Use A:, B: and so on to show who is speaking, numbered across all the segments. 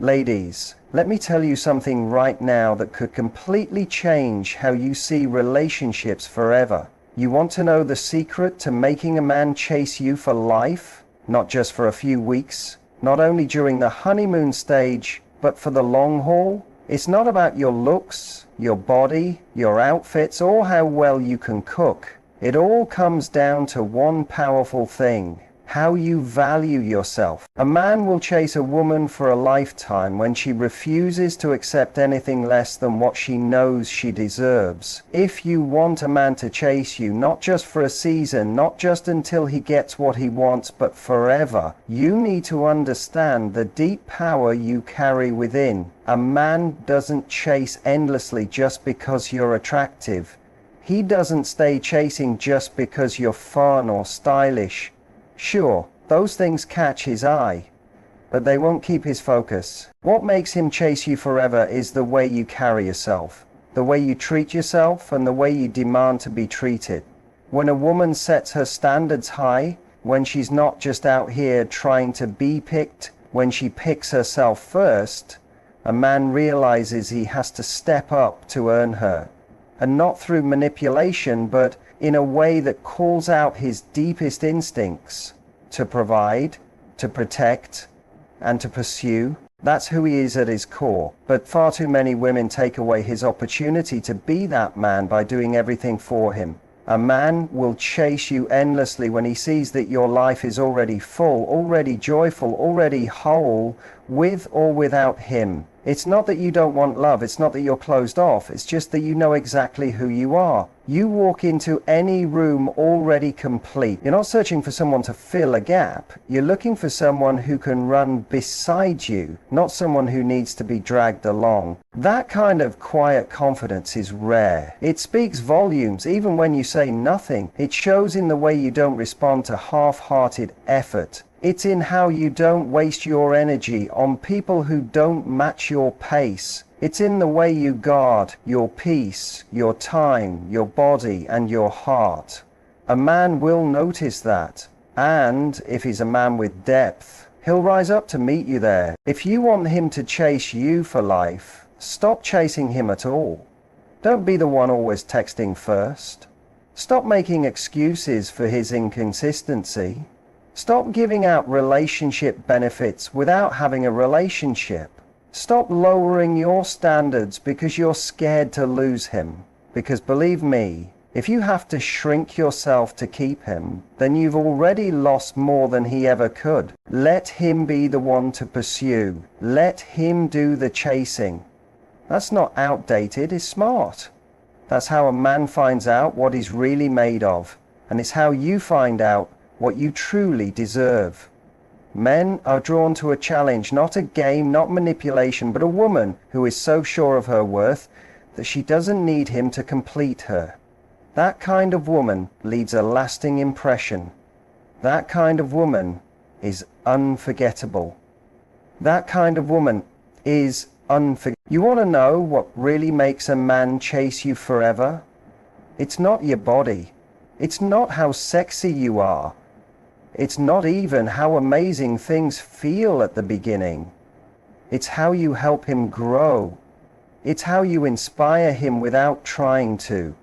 A: Ladies, let me tell you something right now that could completely change how you see relationships forever. You want to know the secret to making a man chase you for life? Not just for a few weeks, not only during the honeymoon stage, but for the long haul? It's not about your looks, your body, your outfits, or how well you can cook. It all comes down to one powerful thing: how you value yourself. A man will chase a woman for a lifetime when she refuses to accept anything less than what she knows she deserves. If you want a man to chase you, not just for a season, not just until he gets what he wants, but forever, you need to understand the deep power you carry within. A man doesn't chase endlessly just because you're attractive. He doesn't stay chasing just because you're fun or stylish. Sure, those things catch his eye, but they won't keep his focus. What makes him chase you forever is the way you carry yourself, the way you treat yourself, and the way you demand to be treated. When a woman sets her standards high, when she's not just out here trying to be picked, when she picks herself first, a man realizes he has to step up to earn her. And not through manipulation, but in a way that calls out his deepest instincts to provide, to protect, and to pursue. That's who he is at his core. But far too many women take away his opportunity to be that man by doing everything for him. A man will chase you endlessly when he sees that your life is already full, already joyful, already whole, with or without him. It's not that you don't want love, it's not that you're closed off, it's just that you know exactly who you are. You walk into any room already complete. You're not searching for someone to fill a gap. You're looking for someone who can run beside you, not someone who needs to be dragged along. That kind of quiet confidence is rare. It speaks volumes even when you say nothing. It shows in the way you don't respond to half-hearted effort. It's in how you don't waste your energy on people who don't match your pace. It's in the way you guard your peace, your time, your body, and your heart. A man will notice that. And if he's a man with depth, he'll rise up to meet you there. If you want him to chase you for life, stop chasing him at all. Don't be the one always texting first. Stop making excuses for his inconsistency. Stop giving out relationship benefits without having a relationship. Stop lowering your standards because you're scared to lose him. Because believe me, if you have to shrink yourself to keep him, then you've already lost more than he ever could. Let him be the one to pursue. Let him do the chasing. That's not outdated, it's smart. That's how a man finds out what he's really made of. And it's how you find out what you truly deserve. Men are drawn to a challenge, not a game, not manipulation, but a woman who is so sure of her worth that she doesn't need him to complete her. That kind of woman leaves a lasting impression. That kind of woman is unforgettable. That kind of woman is unforgettable. You want to know what really makes a man chase you forever? It's not your body. It's not how sexy you are. It's not even how amazing things feel at the beginning. It's how you help him grow. It's how you inspire him without trying to.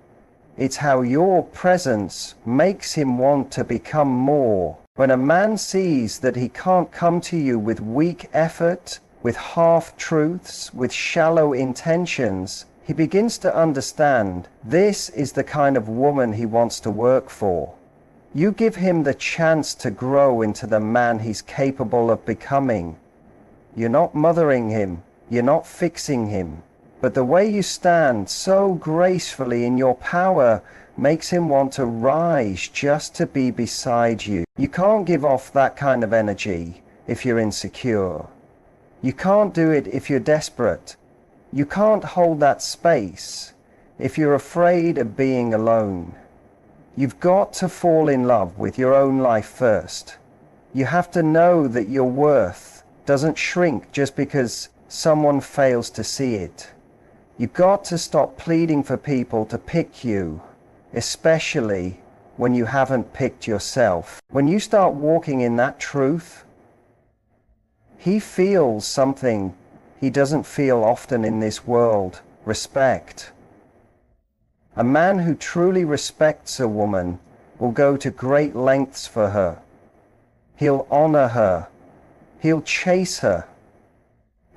A: It's how your presence makes him want to become more. When a man sees that he can't come to you with weak effort, with half-truths, with shallow intentions, he begins to understand this is the kind of woman he wants to work for. You give him the chance to grow into the man he's capable of becoming. You're not mothering him, you're not fixing him, but the way you stand so gracefully in your power makes him want to rise just to be beside you. You can't give off that kind of energy if you're insecure. You can't do it if you're desperate. You can't hold that space if you're afraid of being alone. You've got to fall in love with your own life first. You have to know that your worth doesn't shrink just because someone fails to see it. You've got to stop pleading for people to pick you, especially when you haven't picked yourself. When you start walking in that truth, he feels something he doesn't feel often in this world: respect. A man who truly respects a woman will go to great lengths for her. He'll honor her. He'll chase her.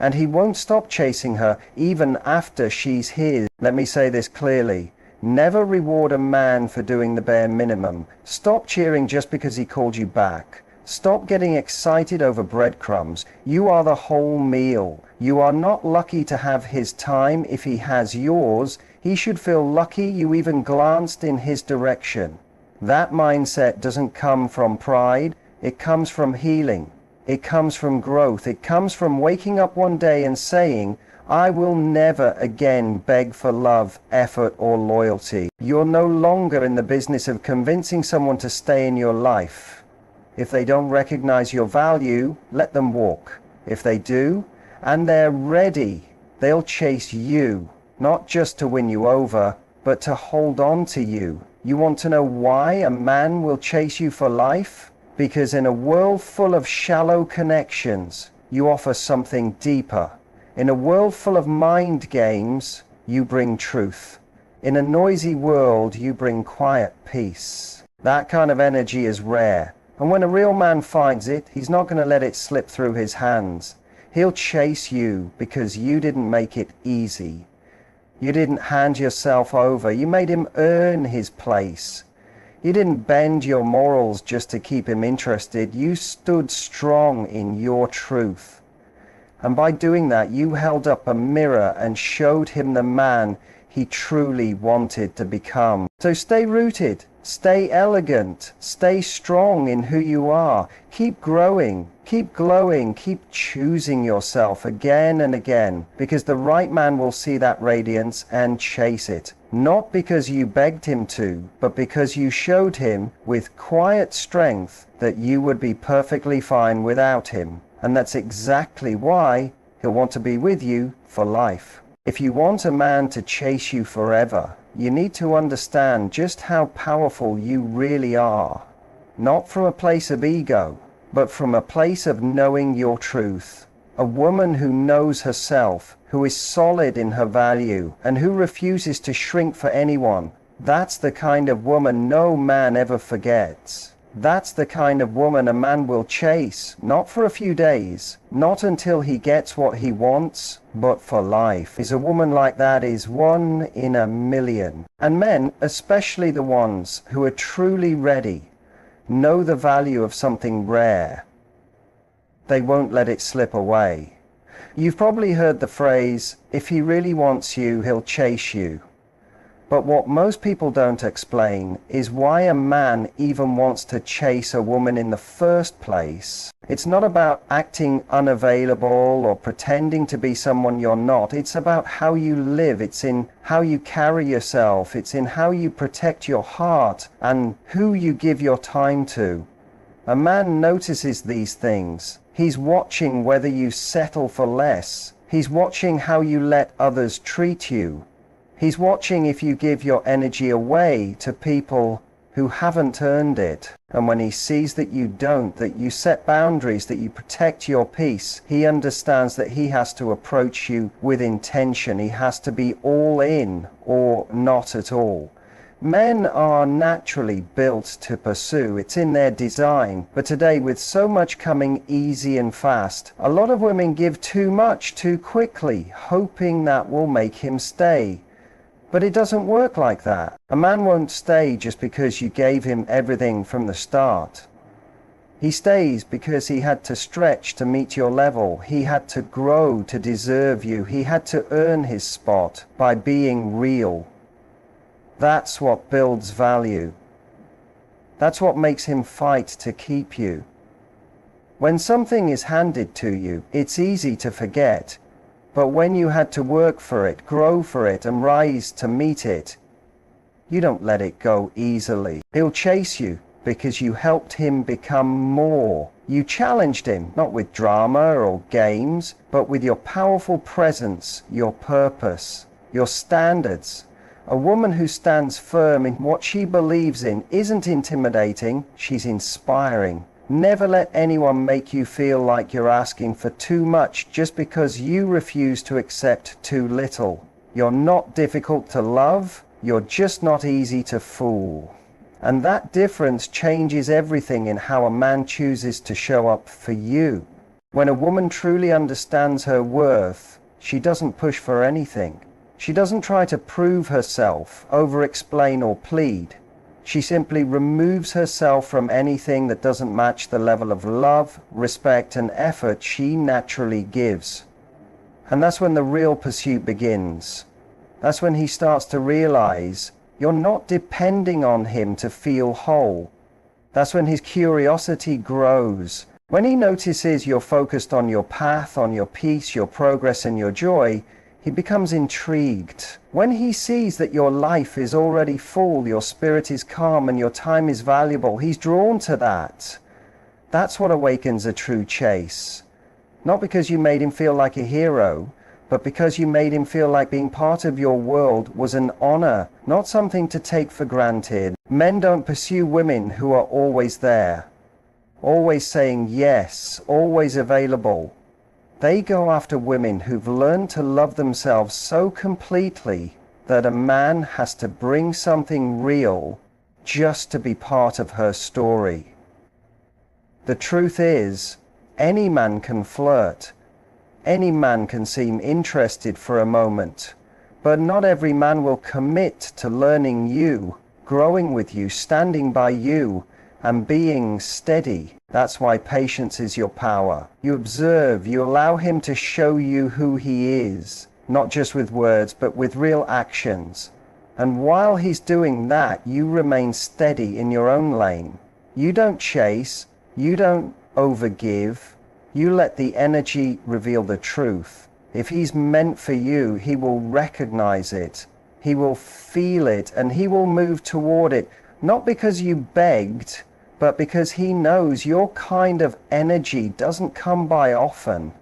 A: And he won't stop chasing her even after she's his. Let me say this clearly. Never reward a man for doing the bare minimum. Stop cheering just because he called you back. Stop getting excited over breadcrumbs. You are the whole meal. You are not lucky to have his time if he has yours. He should feel lucky you even glanced in his direction. That mindset doesn't come from pride. It comes from healing. It comes from growth. It comes from waking up one day and saying, I will never again beg for love, effort, or loyalty. You're no longer in the business of convincing someone to stay in your life. If they don't recognize your value, let them walk. If they do, and they're ready, they'll chase you, not just to win you over, but to hold on to you. You want to know why a man will chase you for life? Because in a world full of shallow connections, you offer something deeper. In a world full of mind games, you bring truth. In a noisy world, you bring quiet peace. That kind of energy is rare. And when a real man finds it, he's not going to let it slip through his hands. He'll chase you because you didn't make it easy. You didn't hand yourself over. You made him earn his place. You didn't bend your morals just to keep him interested. You stood strong in your truth. And by doing that, you held up a mirror and showed him the man he truly wanted to become. So stay rooted, stay elegant, stay strong in who you are. Keep growing, keep glowing, keep choosing yourself again and again, because the right man will see that radiance and chase it. Not because you begged him to, but because you showed him with quiet strength that you would be perfectly fine without him. And that's exactly why he'll want to be with you for life. If you want a man to chase you forever, you need to understand just how powerful you really are. Not from a place of ego, but from a place of knowing your truth. A woman who knows herself, who is solid in her value, and who refuses to shrink for anyone. That's the kind of woman no man ever forgets. That's the kind of woman a man will chase, not for a few days, not until he gets what he wants, but for life. Is a woman like that is 1 in a million. And men, especially the ones who are truly ready, know the value of something rare. They won't let it slip away. You've probably heard the phrase, if he really wants you, he'll chase you. But what most people don't explain is why a man even wants to chase a woman in the first place. It's not about acting unavailable or pretending to be someone you're not. It's about how you live. It's in how you carry yourself. It's in how you protect your heart and who you give your time to. A man notices these things. He's watching whether you settle for less. He's watching how you let others treat you. He's watching if you give your energy away to people who haven't earned it. And when he sees that you don't, that you set boundaries, that you protect your peace, he understands that he has to approach you with intention. He has to be all in or not at all. Men are naturally built to pursue. It's in their design. But today, with so much coming easy and fast, a lot of women give too much too quickly, hoping that will make him stay. But it doesn't work like that. A man won't stay just because you gave him everything from the start. He stays because he had to stretch to meet your level. He had to grow to deserve you. He had to earn his spot by being real. That's what builds value. That's what makes him fight to keep you. When something is handed to you, it's easy to forget. But when you had to work for it, grow for it, and rise to meet it, you don't let it go easily. He'll chase you because you helped him become more. You challenged him, not with drama or games, but with your powerful presence, your purpose, your standards. A woman who stands firm in what she believes in isn't intimidating, she's inspiring. Never let anyone make you feel like you're asking for too much just because you refuse to accept too little. You're not difficult to love, you're just not easy to fool. And that difference changes everything in how a man chooses to show up for you. When a woman truly understands her worth, she doesn't push for anything. She doesn't try to prove herself, over-explain or plead. She simply removes herself from anything that doesn't match the level of love, respect, and effort she naturally gives. And that's when the real pursuit begins. That's when he starts to realize you're not depending on him to feel whole. That's when his curiosity grows. When he notices you're focused on your path, on your peace, your progress, and your joy, he becomes intrigued. When he sees that your life is already full, your spirit is calm, and your time is valuable, he's drawn to that. That's what awakens a true chase. Not because you made him feel like a hero, but because you made him feel like being part of your world was an honor, not something to take for granted. Men don't pursue women who are always there, always saying yes, always available. They go after women who've learned to love themselves so completely that a man has to bring something real just to be part of her story. The truth is, any man can flirt. Any man can seem interested for a moment, but not every man will commit to learning you, growing with you, standing by you, and being steady. That's why patience is your power. You observe, you allow him to show you who he is, not just with words, but with real actions. And while he's doing that, you remain steady in your own lane. You don't chase, you don't overgive, you let the energy reveal the truth. If he's meant for you, he will recognize it, he will feel it, and he will move toward it, not because you begged, but because he knows your kind of energy doesn't come by often.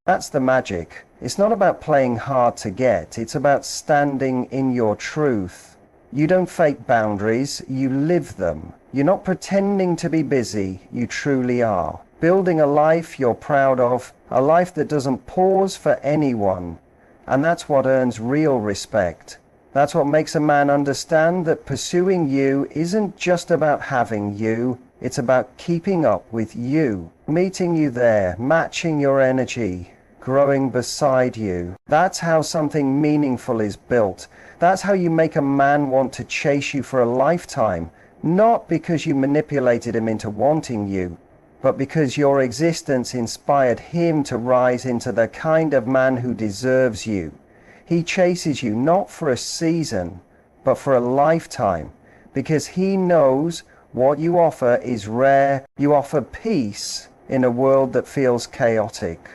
A: That's the magic. It's not about playing hard to get, it's about standing in your truth. You don't fake boundaries, you live them. You're not pretending to be busy, you truly are. Building a life you're proud of, a life that doesn't pause for anyone. And that's what earns real respect. That's what makes a man understand that pursuing you isn't just about having you, it's about keeping up with you, meeting you there, matching your energy, growing beside you. That's how something meaningful is built. That's how you make a man want to chase you for a lifetime, not because you manipulated him into wanting you, but because your existence inspired him to rise into the kind of man who deserves you. He chases you not for a season, but for a lifetime, because he knows what you offer is rare. You offer peace in a world that feels chaotic.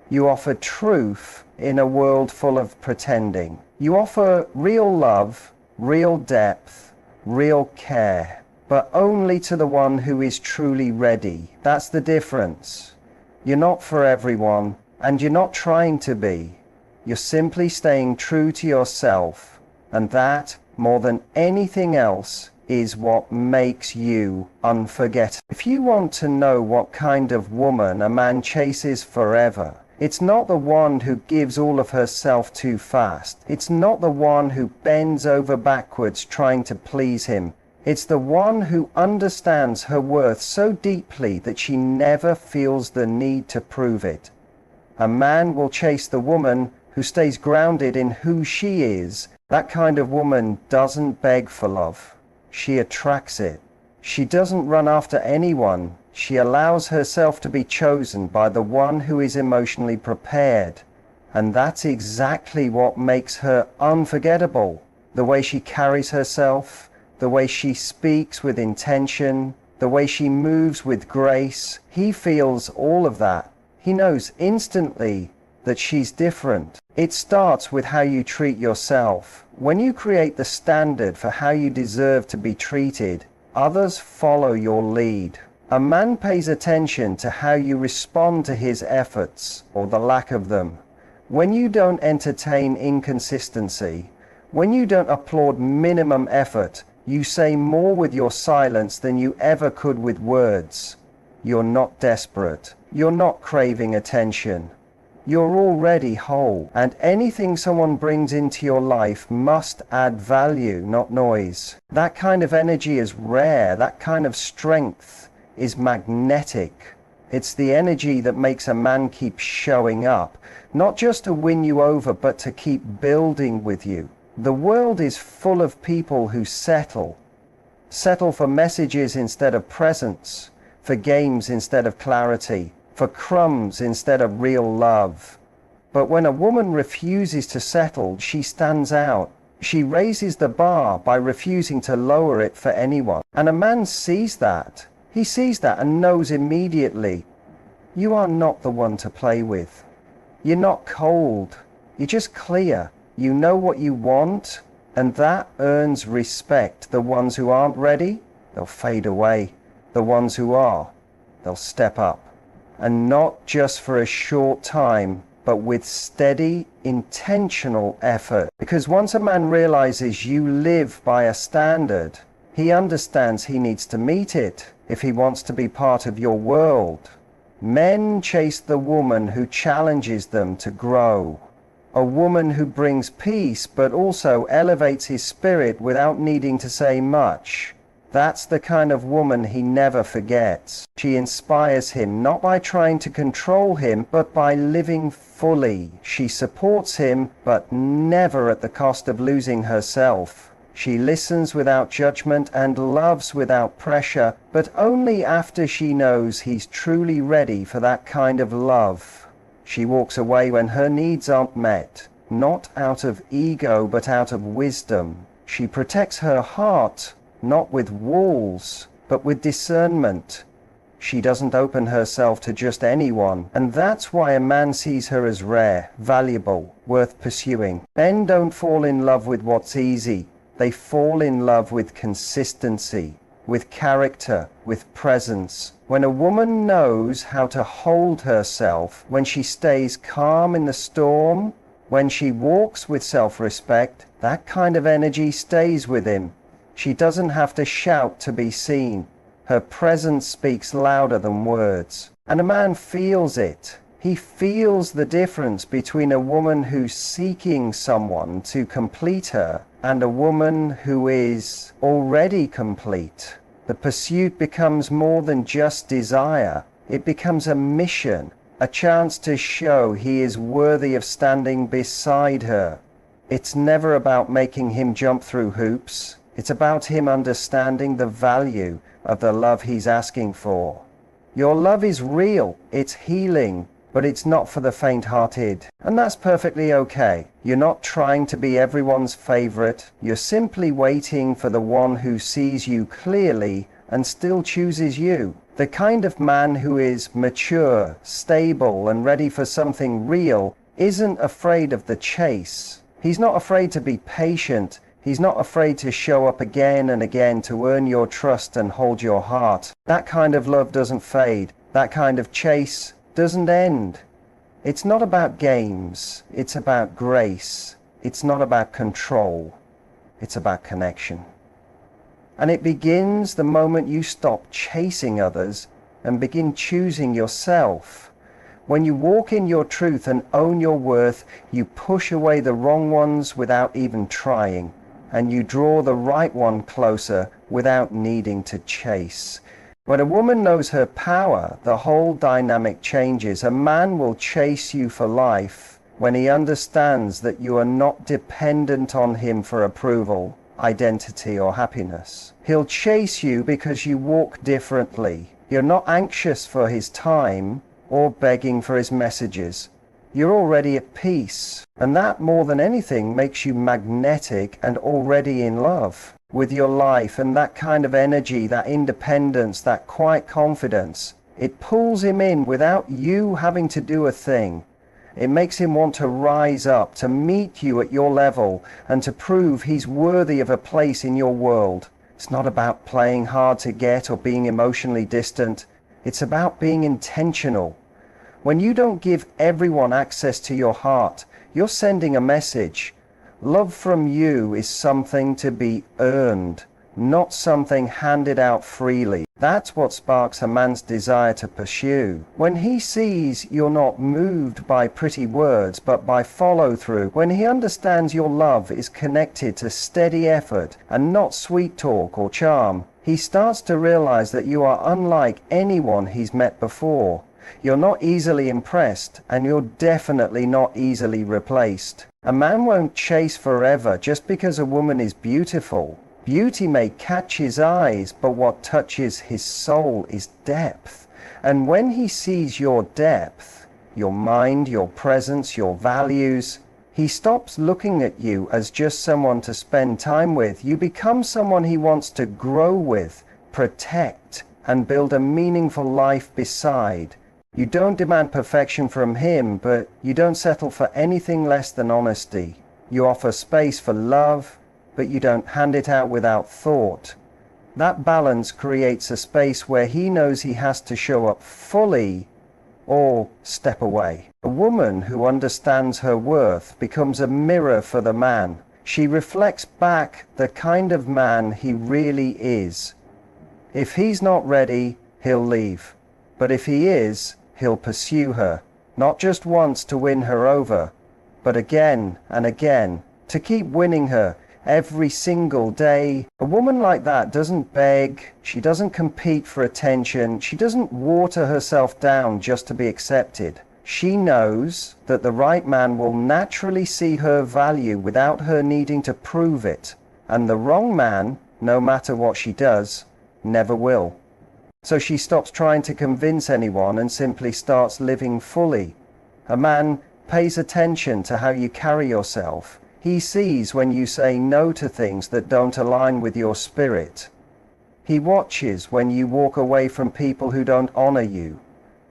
A: You offer truth in a world full of pretending. You offer real love, real depth, real care, but only to the one who is truly ready. That's the difference. You're not for everyone, and you're not trying to be. You're simply staying true to yourself, and that, more than anything else, is what makes you unforgettable. If you want to know what kind of woman a man chases forever, it's not the one who gives all of herself too fast. It's not the one who bends over backwards trying to please him. It's the one who understands her worth so deeply that she never feels the need to prove it. A man will chase the woman who stays grounded in who she is. That kind of woman doesn't beg for love. She attracts it. She doesn't run after anyone. She allows herself to be chosen by the one who is emotionally prepared. And that's exactly what makes her unforgettable. The way she carries herself, the way she speaks with intention, the way she moves with grace. He feels all of that. He knows instantly that she's different. It starts with how you treat yourself. When you create the standard for how you deserve to be treated, others follow your lead. A man pays attention to how you respond to his efforts, or the lack of them. When you don't entertain inconsistency, when you don't applaud minimum effort, you say more with your silence than you ever could with words. You're not desperate. You're not craving attention. You're already whole, and anything someone brings into your life must add value, not noise. That kind of energy is rare. That kind of strength is magnetic. It's the energy that makes a man keep showing up, not just to win you over, but to keep building with you. The world is full of people who settle for messages instead of presence, for games instead of clarity, for crumbs instead of real love. But when a woman refuses to settle, she stands out. She raises the bar by refusing to lower it for anyone. And a man sees that. He sees that and knows immediately, you are not the one to play with. You're not cold. You're just clear. You know what you want, and that earns respect. The ones who aren't ready, they'll fade away. The ones who are, they'll step up. And not just for a short time, but with steady, intentional effort. Because once a man realizes you live by a standard, he understands he needs to meet it if he wants to be part of your world. Men chase the woman who challenges them to grow. A woman who brings peace but also elevates his spirit without needing to say much. That's the kind of woman he never forgets. She inspires him not by trying to control him, but by living fully. She supports him, but never at the cost of losing herself. She listens without judgment and loves without pressure, but only after she knows he's truly ready for that kind of love. She walks away when her needs aren't met, not out of ego, but out of wisdom. She protects her heart, not with walls, but with discernment. She doesn't open herself to just anyone, and that's why a man sees her as rare, valuable, worth pursuing. Men don't fall in love with what's easy. They fall in love with consistency, with character, with presence. When a woman knows how to hold herself, when she stays calm in the storm, when she walks with self-respect, that kind of energy stays with him. She doesn't have to shout to be seen. Her presence speaks louder than words. And a man feels it. He feels the difference between a woman who's seeking someone to complete her and a woman who is already complete. The pursuit becomes more than just desire. It becomes a mission, a chance to show he is worthy of standing beside her. It's never about making him jump through hoops. It's about him understanding the value of the love he's asking for. Your love is real, it's healing, but it's not for the faint-hearted. And that's perfectly okay. You're not trying to be everyone's favorite. You're simply waiting for the one who sees you clearly and still chooses you. The kind of man who is mature, stable, and ready for something real isn't afraid of the chase. He's not afraid to be patient. He's not afraid to show up again and again to earn your trust and hold your heart. That kind of love doesn't fade. That kind of chase doesn't end. It's not about games. It's about grace. It's not about control. It's about connection. And it begins the moment you stop chasing others and begin choosing yourself. When you walk in your truth and own your worth, you push away the wrong ones without even trying. And you draw the right one closer without needing to chase. When a woman knows her power, the whole dynamic changes. A man will chase you for life when he understands that you are not dependent on him for approval, identity, or happiness. He'll chase you because you walk differently. You're not anxious for his time or begging for his messages. You're already at peace, and that more than anything makes you magnetic and already in love with your life. And that kind of energy, that independence, that quiet confidence, it pulls him in without you having to do a thing. It makes him want to rise up, to meet you at your level, and to prove he's worthy of a place in your world. It's not about playing hard to get or being emotionally distant. It's about being intentional. When you don't give everyone access to your heart, you're sending a message. Love from you is something to be earned, not something handed out freely. That's what sparks a man's desire to pursue. When he sees you're not moved by pretty words but by follow through, when he understands your love is connected to steady effort and not sweet talk or charm, he starts to realize that you are unlike anyone he's met before. You're not easily impressed, and you're definitely not easily replaced. A man won't chase forever just because a woman is beautiful. Beauty may catch his eyes, but what touches his soul is depth. And when he sees your depth, your mind, your presence, your values, he stops looking at you as just someone to spend time with. You become someone he wants to grow with, protect, and build a meaningful life beside. You don't demand perfection from him, but you don't settle for anything less than honesty. You offer space for love, but you don't hand it out without thought. That balance creates a space where he knows he has to show up fully or step away. A woman who understands her worth becomes a mirror for the man. She reflects back the kind of man he really is. If he's not ready, he'll leave. But if he is, he'll pursue her, not just once to win her over, but again and again, to keep winning her every single day. A woman like that doesn't beg, she doesn't compete for attention, she doesn't water herself down just to be accepted. She knows that the right man will naturally see her value without her needing to prove it, and the wrong man, no matter what she does, never will. So she stops trying to convince anyone and simply starts living fully. A man pays attention to how you carry yourself. He sees when you say no to things that don't align with your spirit. He watches when you walk away from people who don't honor you.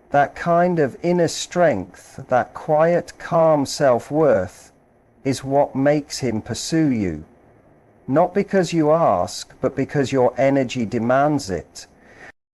A: That kind of inner strength, that quiet, calm self-worth, is what makes him pursue you. Not because you ask, but because your energy demands it.